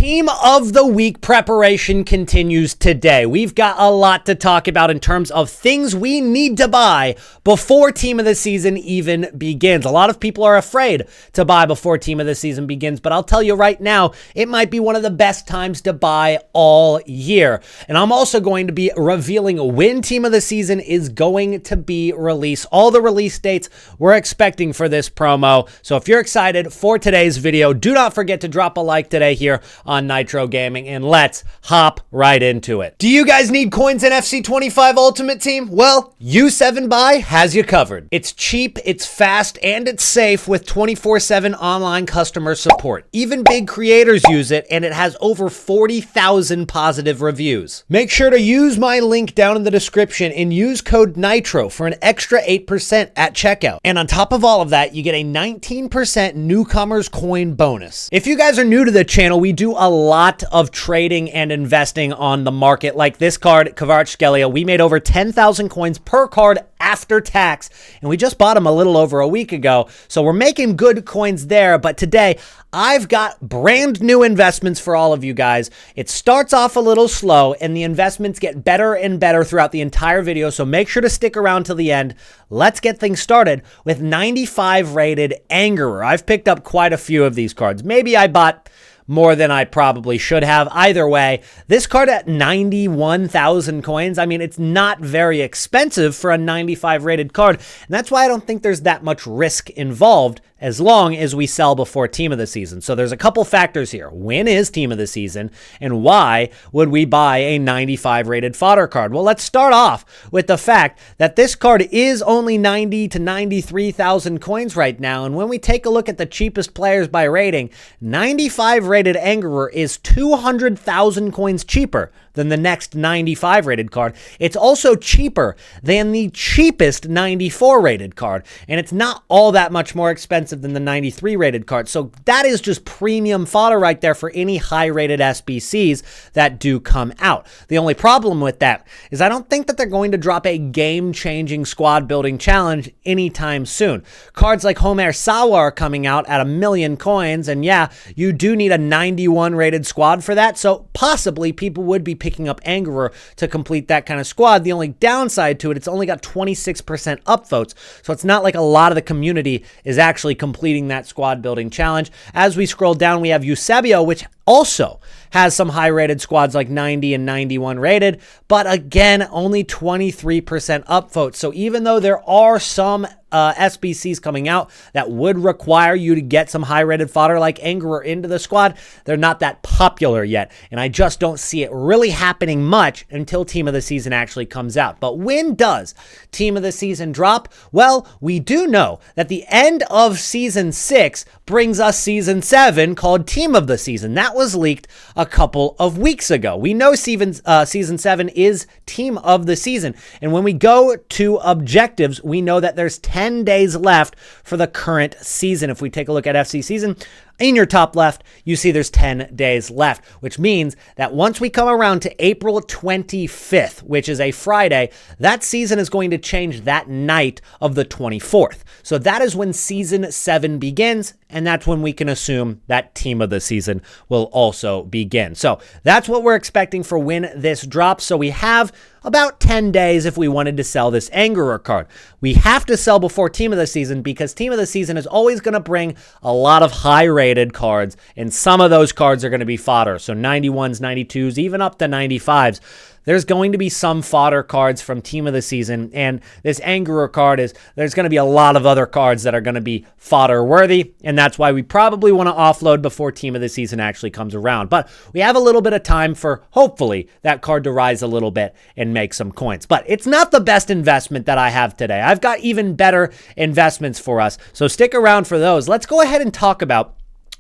Team of the Week preparation continues today. We've got a lot to talk about in terms of things we need to buy before Team of the Season even begins. A lot of people are afraid to buy before Team of the Season begins, but I'll tell you right now, it might be one of the best times to buy all year. And I'm also going to be revealing when Team of the Season is going to be released, all the release dates we're expecting for this promo. So if you're excited for today's video, do not forget to drop a like today here on Nitro Gaming, and let's hop right into it. Do you guys need coins in FC25 Ultimate Team? Well, U7Buy has you covered. It's cheap, it's fast, and it's safe with 24/7 online customer support. Even big creators use it, and it has over 40,000 positive reviews. Make sure to use my link down in the description and use code NITRO for an extra 8% at checkout. And on top of all of that, you get a 19% newcomers coin bonus. If you guys are new to the channel, we do a lot of trading and investing on the market. Like this card, Kvaratskhelia, we made over 10,000 coins per card after tax, and we just bought him a little over a week ago. So we're making good coins there, but today I've got brand new investments for all of you guys. It starts off a little slow, and the investments get better and better throughout the entire video, so make sure to stick around till the end. Let's get things started with 95 rated Angerer. I've picked up quite a few of these cards. Maybe I bought more than I probably should have. Either way, this card at 91,000 coins, I mean, it's not very expensive for a 95 rated card, and that's why I don't think there's that much risk involved as long as we sell before Team of the Season. So there's a couple factors here. When is Team of the Season, and why would we buy a 95 rated fodder card? Well, let's start off with the fact that this card is only 90 to 93,000 coins right now, and when we take a look at the cheapest players by rating, 95 rated Angerer is 200,000 coins cheaper than the next 95 rated card. It's also cheaper than the cheapest 94 rated card, and it's not all that much more expensive than the 93 rated card. So that is just premium fodder right there for any high rated SBCs that do come out. The only problem with that is I don't think that they're going to drop a game-changing squad building challenge anytime soon. Cards like Homer Sawa are coming out at 1,000,000 coins, and yeah, you do need a 91 rated squad for that, so possibly people would be picking up Angerer to complete that kind of squad. The only downside to it, it's only got 26% upvotes, so it's not like a lot of the community is actually completing that squad building challenge. As we scroll down, we have Eusebio, which also has some high rated squads like 90 and 91 rated, but again, only 23% upvotes. So even though there are some SBCs coming out that would require you to get some high rated fodder like Angerer into the squad, they're not that popular yet, and I just don't see it really happening much until Team of the Season actually comes out. But when does Team of the Season drop? Well, we do know that the end of Season 6 brings us Season 7 called Team of the Season. That was leaked a couple of weeks ago. We know Season 7 is Team of the Season, and when we go to objectives, we know that there's 10 days left for the current season. If we take a look at FC Season, in your top left, you see there's 10 days left, which means that once we come around to April 25th, which is a Friday, that season is going to change that night of the 24th. So that is when Season 7 begins, and that's when we can assume that Team of the Season will also begin. So that's what we're expecting for when this drops. So we have about 10 days if we wanted to sell this Angerer card. We have to sell before Team of the Season because Team of the Season is always going to bring a lot of high-rated cards, and some of those cards are going to be fodder. So 91s, 92s, even up to 95s. There's going to be some fodder cards from Team of the Season, and this Angerer card there's going to be a lot of other cards that are going to be fodder worthy, and that's why we probably want to offload before Team of the Season actually comes around. But we have a little bit of time for, hopefully, that card to rise a little bit and make some coins. But it's not the best investment that I have today. I've got even better investments for us, so stick around for those. Let's go ahead and talk about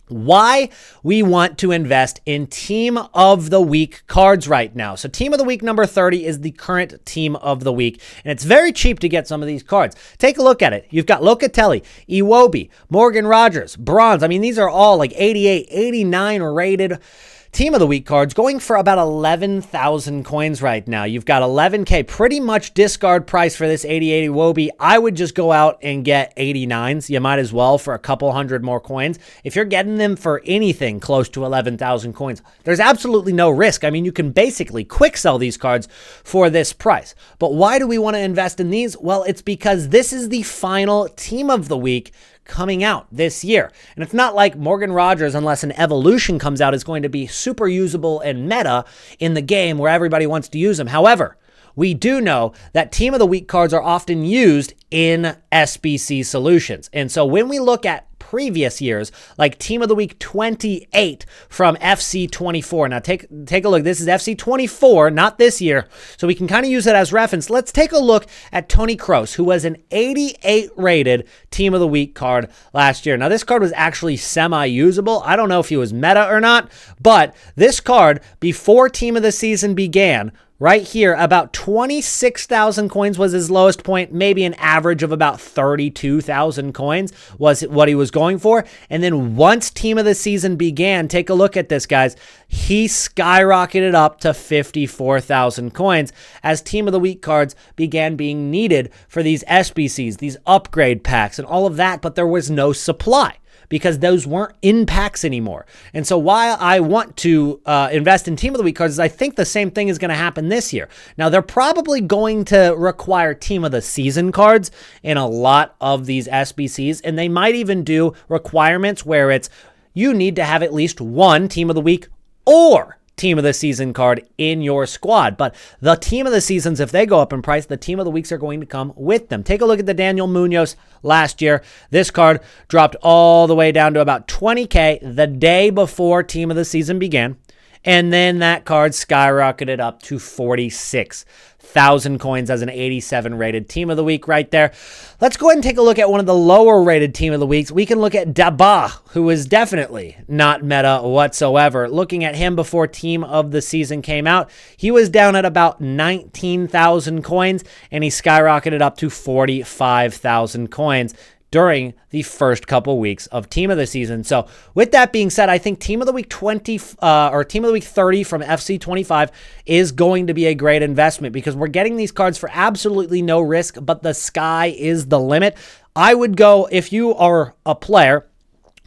why we want to invest in Team of the Week cards right now. So Team of the Week number 30 is the current Team of the Week, and it's very cheap to get some of these cards. Take a look at it. You've got Locatelli, Iwobi, Morgan Rogers, Bronze. I mean, these are all like 88, 89 rated. Team of the Week cards going for about 11,000 coins right now. You've got 11K, pretty much discard price for this 8080 Wobie. I would just go out and get 89s. You might as well for a couple hundred more coins. If you're getting them for anything close to 11,000 coins, there's absolutely no risk. I mean, you can basically quick sell these cards for this price. But why do we want to invest in these? Well, it's because this is the final Team of the Week coming out this year. And it's not like Morgan Rogers, unless an evolution comes out, is going to be super usable and meta in the game where everybody wants to use them. However, we do know that Team of the Week cards are often used in SBC solutions. And so when we look at previous years, like Team of the Week 28 from FC24. Now take a look. This is FC24, not this year. So we can kind of use it as reference. Let's take a look at Tony Kroos, who was an 88 rated Team of the Week card last year. Now this card was actually semi-usable. I don't know if he was meta or not, but this card, before Team of the Season began, right here, about 26,000 coins was his lowest point. Maybe an average of about 32,000 coins was what he was going for. And then once Team of the Season began, take a look at this, guys. He skyrocketed up to 54,000 coins as Team of the Week cards began being needed for these SBCs, these upgrade packs, and all of that, but there was no supply, because those weren't in packs anymore. And so why I want to invest in Team of the Week cards is I think the same thing is going to happen this year. Now, they're probably going to require Team of the Season cards in a lot of these SBCs, and they might even do requirements where it's you need to have at least one Team of the Week or Team of the Season card in your squad. But the Team of the Seasons, if they go up in price, the Team of the Weeks are going to come with them. Take a look at the Daniel Munoz last year. This card dropped all the way down to about 20K the day before Team of the Season began. And then that card skyrocketed up to 46,000 coins as an 87 rated Team of the Week right there. Let's go ahead and take a look at one of the lower rated Team of the Weeks. We can look at Daba, who is definitely not meta whatsoever. Looking at him before Team of the Season came out, he was down at about 19,000 coins, and he skyrocketed up to 45,000 coins during the first couple weeks of Team of the Season. So with that being said, I think Team of the Week 20 or Team of the Week 30 from FC25 is going to be a great investment because we're getting these cards for absolutely no risk, but the sky is the limit. I would go, if you are a player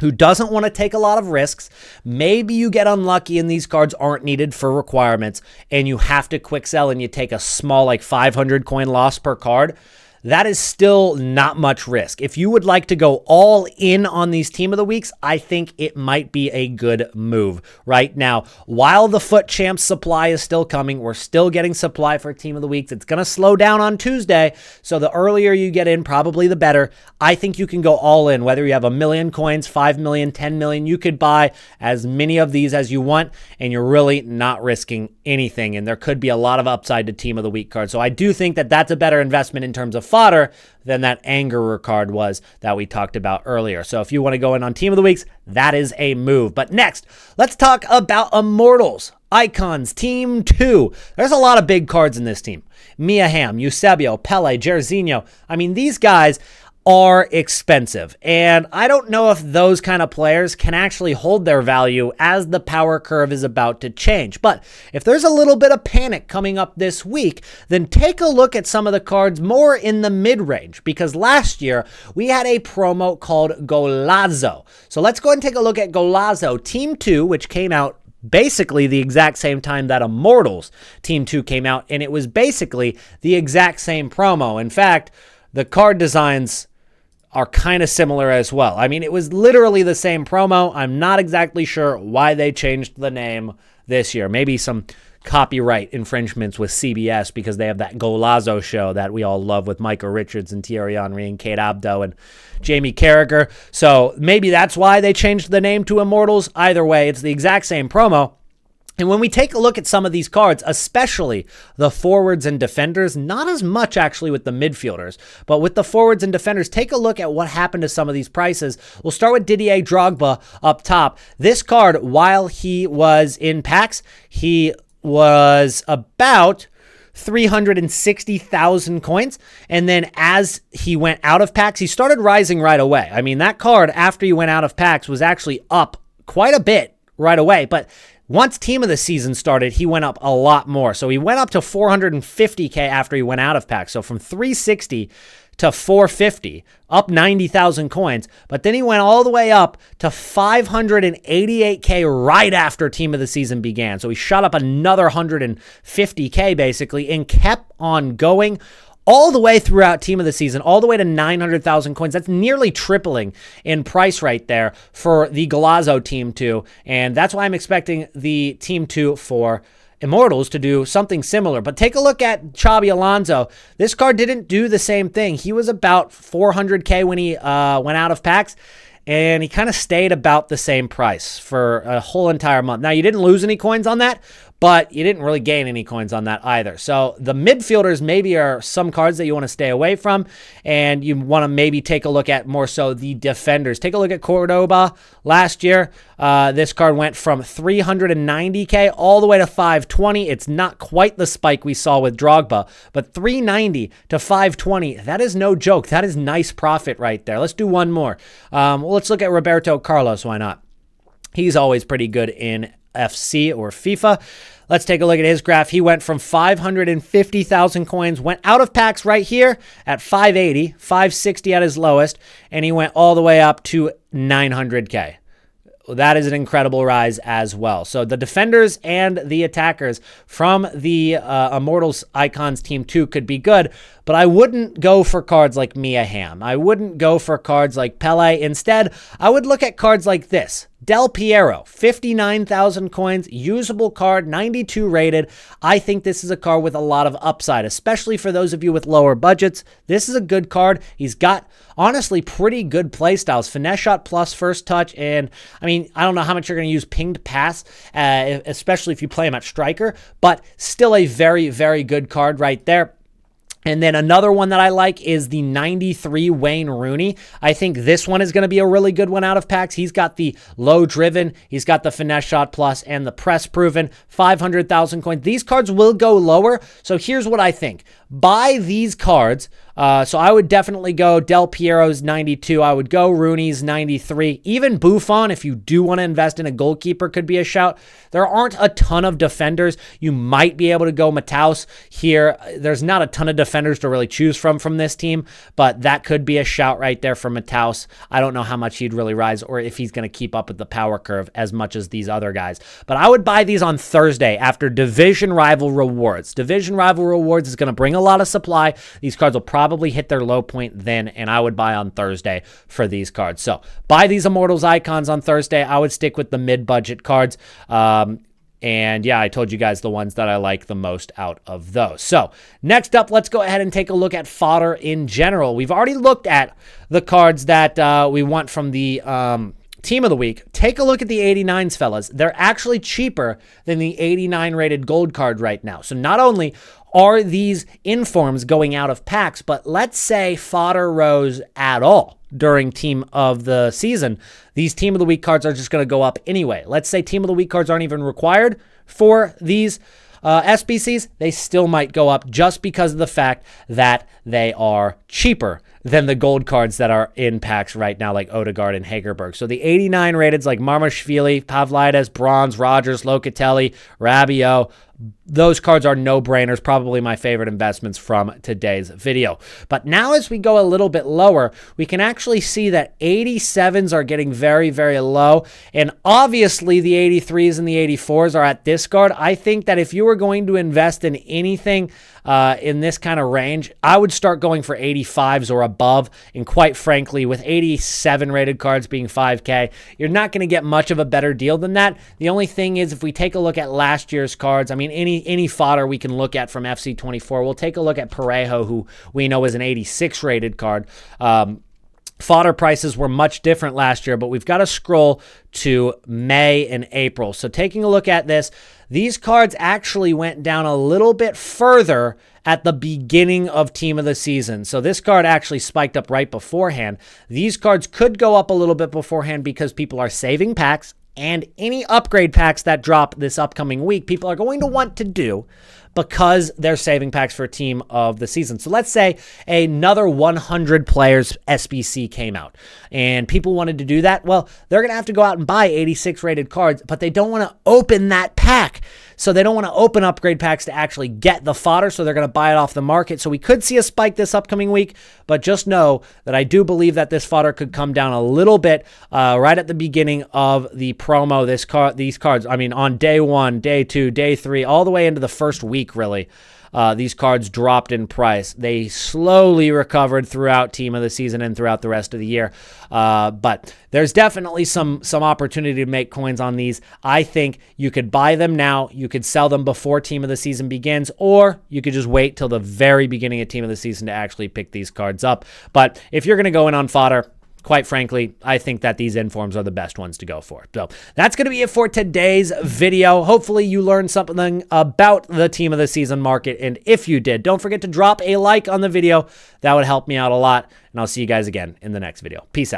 who doesn't want to take a lot of risks, maybe you get unlucky and these cards aren't needed for requirements and you have to quick sell and you take a small like 500 coin loss per card. That is still not much risk. If you would like to go all in on these Team of the Weeks, I think it might be a good move right now. While the Foot Champs supply is still coming, we're still getting supply for Team of the Weeks. It's going to slow down on Tuesday, so the earlier you get in, probably the better. I think you can go all in, whether you have 1 million coins, 5 million, 10 million. You could buy as many of these as you want, and you're really not risking anything, and there could be a lot of upside to Team of the Week cards. So I do think that that's a better investment in terms of fodder than that Angerer card was that we talked about earlier. So if you want to go in on Team of the Weeks, that is a move. But next, let's talk about Immortals. Icons, Team 2. There's a lot of big cards in this team. Mia Hamm, Eusebio, Pele, Jairzinho. I mean, these guys are expensive, and I don't know if those kind of players can actually hold their value as the power curve is about to change. But if there's a little bit of panic coming up this week, then take a look at some of the cards more in the mid-range, because last year we had a promo called Golazo. So let's go ahead and take a look at Golazo Team 2, which came out basically the exact same time that Immortals Team 2 came out, and it was basically the exact same promo. In fact, the card designs are kind of similar as well. I mean, it was literally the same promo. I'm not exactly sure why they changed the name this year. Maybe some copyright infringements with CBS because they have that Golazo show that we all love with Michael Richards and Thierry Henry and Kate Abdo and Jamie Carragher. So maybe that's why they changed the name to Immortals. Either way, it's the exact same promo. And when we take a look at some of these cards, especially the forwards and defenders, not as much actually with the midfielders, but with the forwards and defenders, take a look at what happened to some of these prices. We'll start with Didier Drogba up top. This card, while he was in packs, he was about 360,000 coins. And then as he went out of packs, he started rising right away. I mean, that card, after he went out of packs, was actually up quite a bit right away. But Once team of the season started, he went up a lot more. So he went up to 450K after he went out of packs. So from 360 to 450, up 90,000 coins. But then he went all the way up to 588K right after team of the season began. So he shot up another 150K basically and kept on going all the way throughout team of the season, all the way to 900,000 coins. That's nearly tripling in price right there for the Galazzo Team 2. And that's why I'm expecting the Team 2 for Immortals to do something similar. But take a look at Xabi Alonso. This card didn't do the same thing. He was about 400K when he went out of packs, and he kind of stayed about the same price for a whole entire month. Now, you didn't lose any coins on that, but you didn't really gain any coins on that either. So the midfielders maybe are some cards that you want to stay away from, and you want to maybe take a look at more so the defenders. Take a look at Cordoba last year. This card went from 390K all the way to 520. It's not quite the spike we saw with Drogba, but 390 to 520, that is no joke. That is nice profit right there. Let's do one more. Well, let's look at Roberto Carlos. Why not? He's always pretty good in FC or FIFA. Let's take a look at his graph. He went from 550,000 coins, went out of packs right here at 580, 560 at his lowest, and he went all the way up to 900K. That is an incredible rise as well. So the defenders and the attackers from the Immortals Icons Team 2 could be good, but I wouldn't go for cards like Mia Hamm. I wouldn't go for cards like Pele. Instead, I would look at cards like this. Del Piero, 59,000 coins, usable card, 92 rated. I think this is a card with a lot of upside, especially for those of you with lower budgets. This is a good card. He's got, honestly, pretty good play styles. Finesse shot plus first touch, and I mean, I don't know how much you're going to use pinged pass, especially if you play him at striker, but still a very, very good card right there. And then another one that I like is the 93 Wayne Rooney. I think this one is going to be a really good one out of packs. He's got the low driven, he's got the finesse shot plus, and the press proven, 500,000 coins. These cards will go lower, so here's what I think. Buy these cards. So I would definitely go Del Piero's 92. I would go Rooney's 93. Even Buffon, if you do want to invest in a goalkeeper, could be a shout. There aren't a ton of defenders. You might be able to go Matthaus here. There's not a ton of defenders to really choose from this team, but that could be a shout right there for Matthaus. I don't know how much he'd really rise or if he's going to keep up with the power curve as much as these other guys. But I would buy these on Thursday after Division Rival Rewards. Division Rival Rewards is going to bring a lot of supply. These cards will probably hit their low point then, and I would buy on Thursday for these cards. So buy these Immortals Icons on Thursday. I would stick with the mid-budget cards. And yeah, I told you guys the ones that I like the most out of those. So next up, let's go ahead and take a look at fodder in general. We've already looked at the cards that we want from the Team of the Week. Take a look at the 89s, fellas. They're actually cheaper than the 89 rated gold card right now. So not only are these informs going out of packs, but let's say fodder rose at all during Team of the Season. These Team of the Week cards are just going to go up anyway. Let's say Team of the Week cards aren't even required for these SBCs. They still might go up just because of the fact that they are cheaper than the gold cards that are in packs right now, like Odegaard and Hagerberg. So the 89 rateds like Marmashvili, Pavlidis, Bronze, Rogers, Locatelli, Rabiot, those cards are no-brainers, probably my favorite investments from today's video. But now as we go a little bit lower, we can actually see that 87s are getting very, very low. And obviously the 83s and the 84s are at discard. I think that if you were going to invest in anything in this kind of range, I would start going for 85s or above. And quite frankly, with 87 rated cards being 5K, you're not going to get much of a better deal than that. The only thing is, if we take a look at last year's cards, I mean, any fodder we can look at from FC24, we'll take a look at Parejo, who we know is an 86 rated card. Fodder prices were much different last year, but we've got to scroll to May and April. So taking a look at this, these cards actually went down a little bit further at the beginning of Team of the Season. So this card actually spiked up right beforehand. These cards could go up a little bit beforehand because people are saving packs and any upgrade packs that drop this upcoming week, people are going to want to do because they're saving packs for team of the season. So let's say another 100 players SBC came out and people wanted to do that. Well, they're going to have to go out and buy 86 rated cards, but they don't want to open that pack. So they don't want to open upgrade packs to actually get the fodder. So they're going to buy it off the market. So we could see a spike this upcoming week, but just know that I do believe that this fodder could come down a little bit right at the beginning of the promo. These cards, I mean, on day 1, day 2, day 3, all the way into the first week, really. These cards dropped in price. They slowly recovered throughout team of the season and throughout the rest of the year. But there's definitely some opportunity to make coins on these. I think you could buy them now. You could sell them before team of the season begins, or you could just wait till the very beginning of team of the season to actually pick these cards up. But if you're going to go in on fodder, quite frankly, I think that these informs are the best ones to go for. So that's going to be it for today's video. Hopefully you learned something about the team of the season market. And if you did, don't forget to drop a like on the video. That would help me out a lot. And I'll see you guys again in the next video. Peace out.